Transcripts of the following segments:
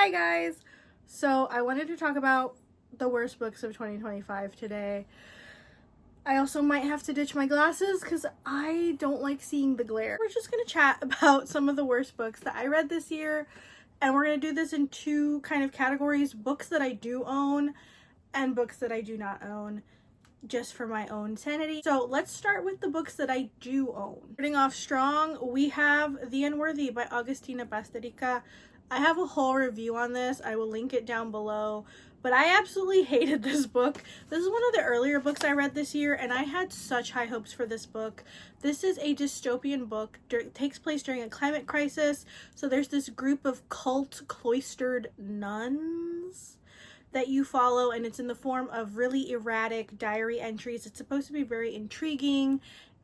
Hi guys! So I wanted to talk about the worst books of 2025 today. I also might have to ditch my glasses because I don't like seeing the glare. We're just going to chat about some of the worst books that I read this year, and we're going to do this in two kind of categories: books that I do own and books that I do not own, just for my own sanity. So let's start with the books that I do own. Starting off strong, we have The Unworthy by Augustina Baztericca. I have a whole review on this. I will link it down below. But I absolutely hated this book. This is one of the earlier books I read this year, and I had such high hopes for this book. This is a dystopian book. It takes place during a climate crisis. So there's this group of cloistered nuns that you follow, and it's in the form of really erratic diary entries. It's supposed to be very intriguing,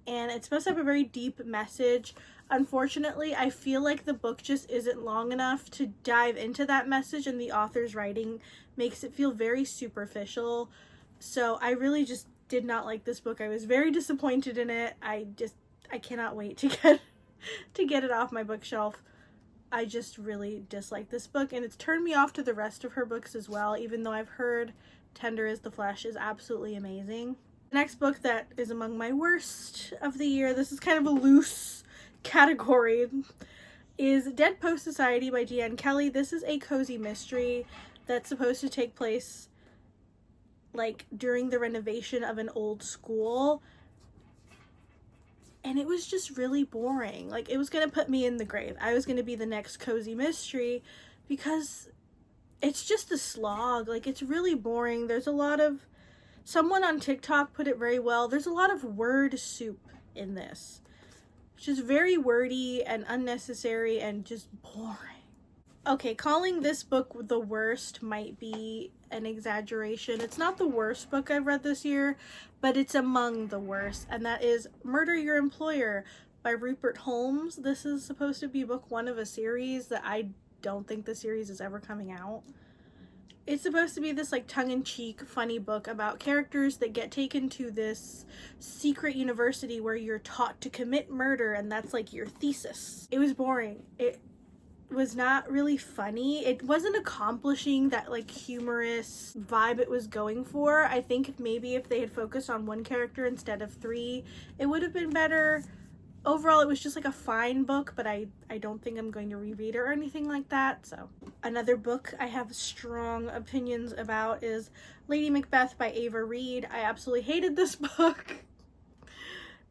and it's supposed to have a very deep message. Unfortunately, I feel like the book just isn't long enough to dive into that message, and the author's writing makes it feel very superficial. So I really just did not like this book. I was very disappointed in it. I cannot wait to get it off my bookshelf. I just really dislike this book, and it's turned me off to the rest of her books as well, even though I've heard Tender is the Flesh is absolutely amazing. The next book that is among my worst of the year, this is kind of a loose category, is Dead Post Society by Diane. This is a cozy mystery that's supposed to take place like during the renovation of an old school, and it was just really boring. Like, it was gonna put me in the grave. I was gonna be the next cozy mystery because it's just a slog. Like, it's really boring. There's a lot of, someone on TikTok put it very well, there's a lot of word soup in this. It's just very wordy and unnecessary and just boring. Okay, calling this book the worst might be an exaggeration. It's not the worst book I've read this year, but it's among the worst, and that is Murder Your Employer by Rupert Holmes. This is supposed to be book one of a series that I don't think the series is ever coming out. It's supposed to be this like tongue-in-cheek funny book about characters that get taken to this secret university where you're taught to commit murder, and that's like your thesis. It was boring. It was not really funny. It wasn't accomplishing that like humorous vibe it was going for. I think maybe if they had focused on one character instead of three, it would have been better. Overall, it was just like a fine book, but I don't think I'm going to reread it or anything like that. So another book I have strong opinions about is Lady Macbeth by Ava Reid. I absolutely hated this book.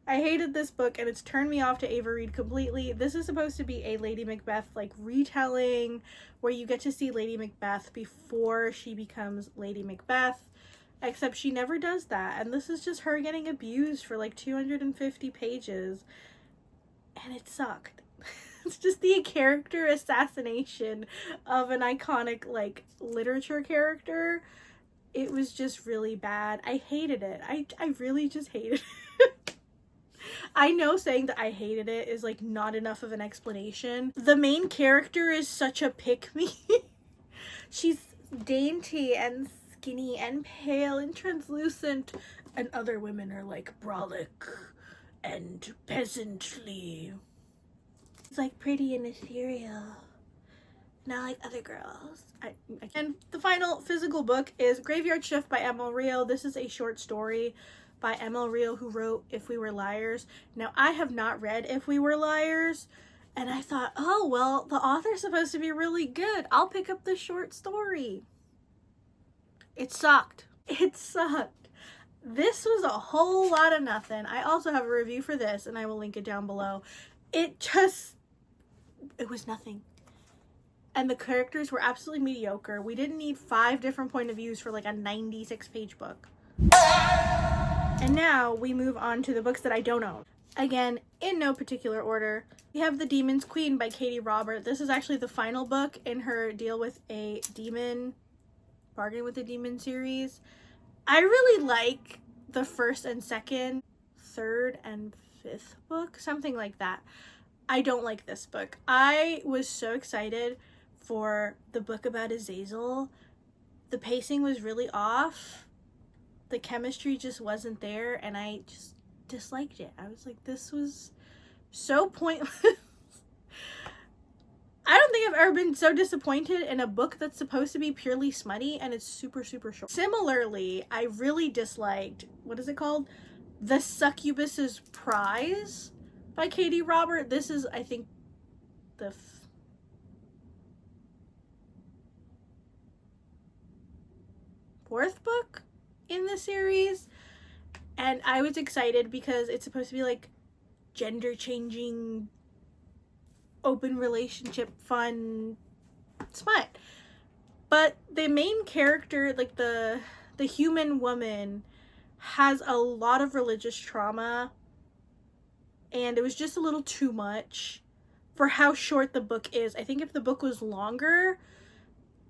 I hated this book, and it's turned me off to Ava Reid completely. This is supposed to be a Lady Macbeth like retelling where you get to see Lady Macbeth before she becomes Lady Macbeth, except she never does that, and this is just her getting abused for like 250 pages, and it sucked. It's just the character assassination of an iconic like literature character. It was just really bad. I hated it. I really just hated it. I know saying that I hated it is like not enough of an explanation. The main character is such a pick-me. She's dainty and skinny and pale and translucent, and other women are like brolic and peasantly. It's like pretty and ethereal, not like other girls. And the final physical book is Graveyard Shift by Emil Rio. This is a short story by Emil Rio, who wrote If We Were Liars. Now, I have not read If We Were Liars, and I thought, oh, well, the author's supposed to be really good. I'll pick up the short story. It sucked. It sucked. This was a whole lot of nothing. I also have a review for this, and I will link it down below. It was nothing. And the characters were absolutely mediocre. We didn't need 5 different point of views for like a 96-page book. And now we move on to the books that I don't own. Again, in no particular order, we have The Demon's Queen by Katee Robert. This is actually the final book in her Deal with a Demon, Bargain with a Demon series. I really like the first and second, third and fifth book, something like that. I don't like this book. I was so excited for the book about Azazel. The pacing was really off. The chemistry just wasn't there, and I just disliked it. I was like, this was so pointless. I don't think I've ever been so disappointed in a book that's supposed to be purely smutty and it's super, super short. Similarly, I really disliked, what is it called? The Succubus's Prize by Katee Robert. This is, I think, the fourth book in the series. And I was excited because it's supposed to be like gender changing, open relationship, fun smut. But the main character, like the human woman, has a lot of religious trauma, and it was just a little too much for how short the book is. I think if the book was longer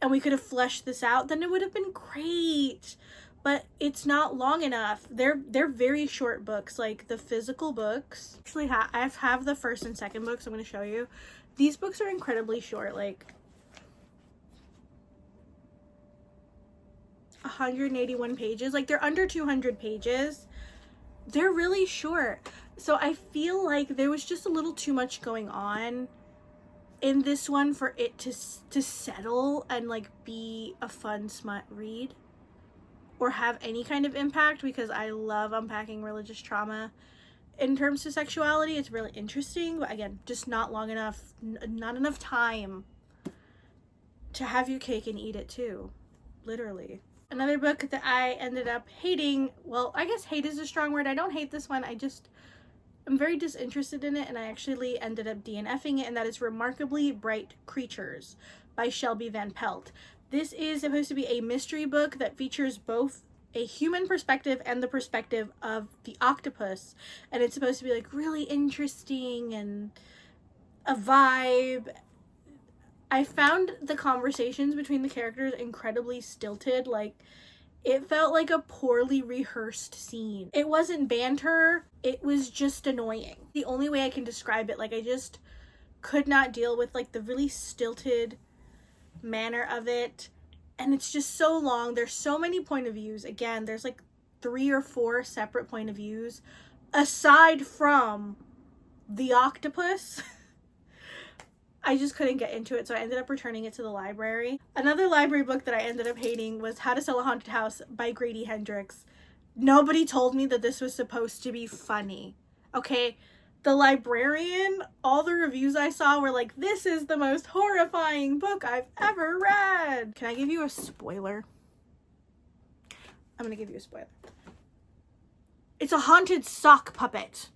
and we could have fleshed this out, then it would have been great. But it's not long enough. They're very short books, like the physical books. Actually, I have the first and second books. I'm going to show you. These books are incredibly short, like 181 pages. Like, they're under 200 pages. They're really short. So I feel like there was just a little too much going on in this one for it to settle and like be a fun smut read or have any kind of impact, because I love unpacking religious trauma in terms of sexuality. It's really interesting, but again, just not long enough, not enough time to have your cake and eat it too, literally. Another book that I ended up hating, well, I guess hate is a strong word. I don't hate this one. I'm very disinterested in it, and I actually ended up DNFing it, and that is Remarkably Bright Creatures by Shelby Van Pelt. This is supposed to be a mystery book that features both a human perspective and the perspective of the octopus, and it's supposed to be like really interesting and a vibe. I found the conversations between the characters incredibly stilted. Like, it felt like a poorly rehearsed scene. It wasn't banter, it was just annoying. The only way I can describe it, like, I just could not deal with like the really stilted manner of it, and it's just so long. There's so many point of views. Again, there's like 3 or 4 separate point of views aside from the octopus. I just couldn't get into it, so I ended up returning it to the library. Another library book that I ended up hating was How to Sell a Haunted House by Grady Hendrix. Nobody told me that this was supposed to be funny, okay? The librarian, all the reviews I saw were like, this is the most horrifying book I've ever read. Can I give you a spoiler? I'm gonna give you a spoiler. It's a haunted sock puppet.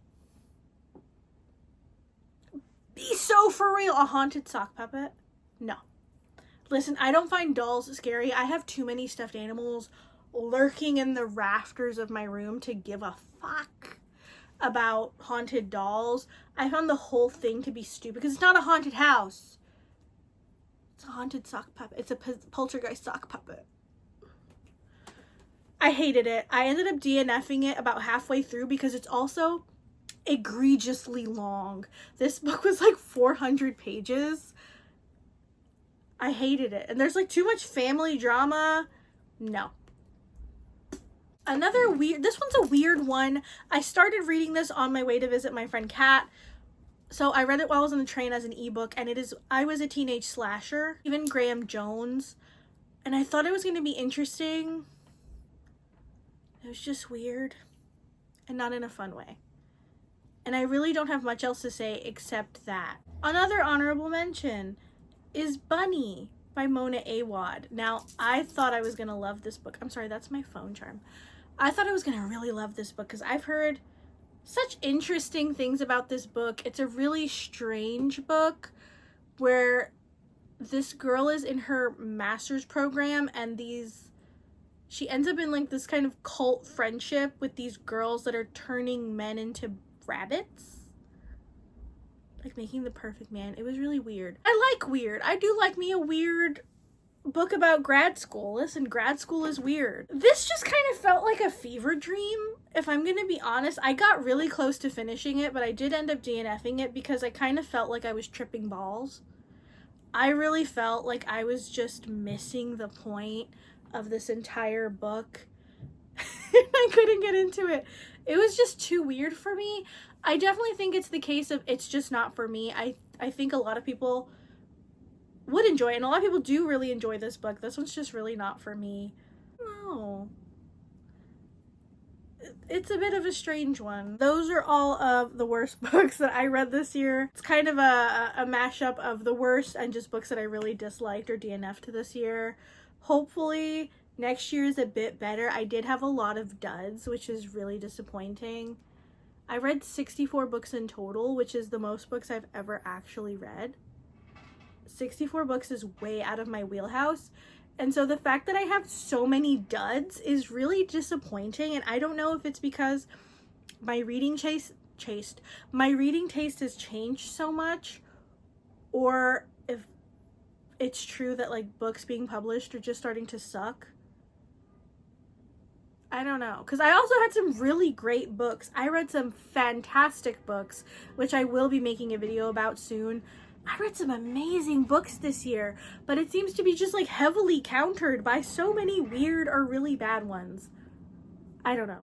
Be so for real. A haunted sock puppet? No. Listen, I don't find dolls scary. I have too many stuffed animals lurking in the rafters of my room to give a fuck about haunted dolls. I found the whole thing to be stupid because it's not a haunted house. It's a haunted sock puppet. It's a poltergeist sock puppet. I hated it. I ended up DNFing it about halfway through because it's also egregiously long. This book was like 400 pages. I hated it. And there's like too much family drama. No. Another weird, this one's a weird one. I started reading this on my way to visit my friend Kat. So I read it while I was on the train as an ebook, and it is I Was a Teenage Slasher, Stephen Graham Jones. And I thought it was going to be interesting. It was just weird and not in a fun way. And I really don't have much else to say except that. Another honorable mention is Bunny by Mona Awad. Now, I thought I was going to love this book. I'm sorry, that's my phone charm. I thought I was going to really love this book because I've heard such interesting things about this book. It's a really strange book where this girl is in her master's program, and she ends up in like this kind of cult friendship with these girls that are turning men into rabbits, like making the perfect man. It was really weird. I like weird. I do like me a weird book about grad school. Listen, grad school is weird. This just kind of felt like a fever dream, if I'm gonna be honest. I got really close to finishing it, but I did end up DNFing it because I kind of felt like I was tripping balls. I really felt like I was just missing the point of this entire book. I couldn't get into it. It was just too weird for me. I definitely think it's the case of it's just not for me. I think a lot of people would enjoy it. And a lot of people do really enjoy this book. This one's just really not for me. No. It's a bit of a strange one. Those are all of the worst books that I read this year. It's kind of a mashup of the worst and just books that I really disliked or DNF'd this year. Hopefully next year is a bit better. I did have a lot of duds, which is really disappointing. I read 64 books in total, which is the most books I've ever actually read. 64 books is way out of my wheelhouse. And so the fact that I have so many duds is really disappointing. And I don't know if it's because my reading taste has changed so much, or if it's true that like books being published are just starting to suck. I don't know, because I also had some really great books. I read some fantastic books, which I will be making a video about soon. I read some amazing books this year, but it seems to be just like heavily countered by so many weird or really bad ones. I don't know.